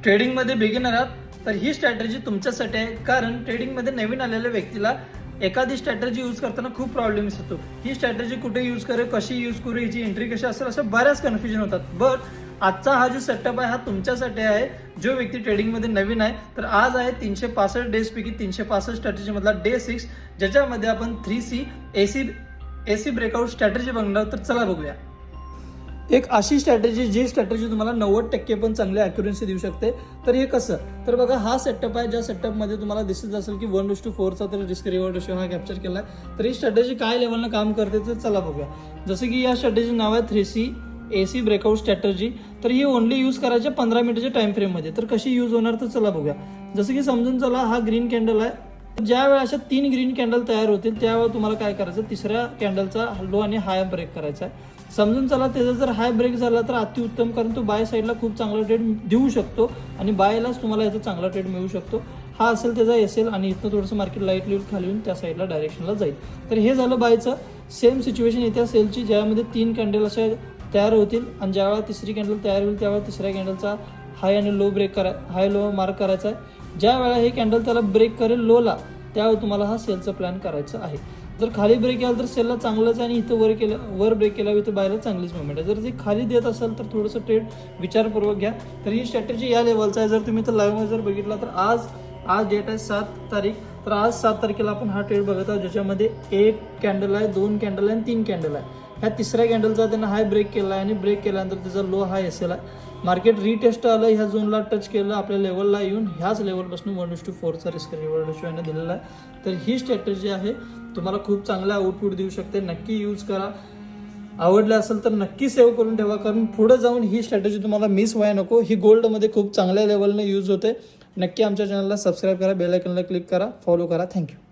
ट्रेडिंगमध्ये बिगिनर आहात तर ही स्ट्रॅटेजी तुमच्यासाठी आहे, कारण ट्रेडिंगमध्ये नवीन आलेल्या व्यक्तीला एखादी स्ट्रॅटेजी यूज करताना खूप प्रॉब्लेम्स होतो. ही स्ट्रॅटेजी कुठे यूज करू, कशी यूज करू, याची एंट्री कशी असेल, असं बऱ्याच कन्फ्युजन होतात. बट आजचा हा जो सेटअप आहे हा तुमच्यासाठी आहे. जो व्यक्ती ट्रेडिंगमध्ये नवीन आहे तर आज आहे 365 डेज पैकी 365 स्ट्रॅटेजी मधला डे 6, ज्याच्यामध्ये आपण 3C एसी ब्रेकआउट स्ट्रॅटेजी बघणार. तर चला बघूया. एक अशी स्ट्रॅटेजी जी स्ट्रॅटेजी तुम्हाला 90% पण चांगली ॲक्युरन्सी देऊ शकते. तर हे कसं, तर बघा हा सेटअप आहे, ज्या सेटअपमध्ये तुम्हाला दिसत असेल की 1:4चा तर रिस्क रिवॉर्ड रेशो हा कॅप्चर केला आहे. तर ही स्ट्रॅटेजी काय लेवलनं काम करते तर चला बघूया. जसं की या स्ट्रॅटेजी नाव आहे 3C एसी ब्रेकआउट स्ट्रॅटेजी. तर ही ओनली यूज करायच्या 15 मिनिटाच्या टाइम फ्रेममध्ये. तर कशी यूज होणार तर चला बघूया. जसं की समजून चला हा ग्रीन कॅन्डल आहे. ज्या वेळा अशा 3 ग्रीन कॅन्डल तयार होतील त्यावेळेला तुम्हाला काय करायचं, तिसऱ्या कॅन्डलचा लो आणि हाय ब्रेक करायचा आहे. समजून चला त्याचा जर हाय ब्रेक झाला तर अतिउत्तम, कारण तो बाय साईडला खूप चांगला ट्रेड देऊ शकतो आणि बायलाच तुम्हाला याचा चांगला ट्रेड मिळू शकतो. हा असेल त्याचा एसएल आणि इथं थोडंसं मार्केट लाईट लिव्ह खाली येऊन त्या साईडला डायरेक्शनला जाईल. तर हे झालं बायचं. सेम सिच्युएशन येत्या सेलची, ज्यामध्ये 3 कॅन्डल अशा तयार होतील आणि ज्यावेळेला तिसरी कॅन्डल तयार होईल त्यावेळेला तिसऱ्या कॅन्डलचा हाय आणि लो ब्रेक हाय लो मार्क करायचा आहे. ज्या वेळेला हे कॅन्डल त्याला ब्रेक करेल लोला, त्यावेळेला तुम्हाला हा सेलचा प्लॅन करायचा आहे. जर खाली ब्रेक केला तर सेलला चांगलंच आहे आणि इथं वर ब्रेक केला इथं बायला चांगलीच मुवमेंट आहे. जर ते खाली देत असेल तर थोडंसं ट्रेड विचारपूर्वक घ्या. तर ही स्ट्रॅटेजी या लेवलचा आहे. जर तुम्ही तर लाईव्हमध्ये जर बघितला तर आज डेट आहे 7 तारीख. तर आज 7 तारखेला आपण हा ट्रेड बघत आहोत, ज्याच्यामध्ये 1 कॅन्डल आहे, 2 कॅन्डल आहे आणि 3 कॅन्डल आहे. ह्या तिसऱ्या कॅन्डलचा त्यांना हाय ब्रेक केला आहे आणि ब्रेक केल्यानंतर त्याचा लो हाय एसएल आहे. मार्केट रिटेस्ट आलं, ह्या झोनला टच केलं, आपल्या लेवलला येऊन ह्याच लेवलपासून 1:4चा रिस्क रिवॉर्ड रेशो याने दिलेला आहे. तर ही स्ट्रॅटेजी आहे, तुम्हाला खूप चांगला आउटपुट देऊ शकते. नक्की यूज करा. आवडलं असेल तर नक्की सेव्ह करून ठेवा, कारण पुढे जाऊन ही स्ट्रॅटेजी तुम्हाला मिस व्हायला नको. ही गोल्डमध्ये खूप चांगल्या लेवलने यूज होते. नक्की आमच्या चॅनलला सबस्क्राईब करा, बेल आयकॉनला क्लिक करा, फॉलो करा. थँक्यू.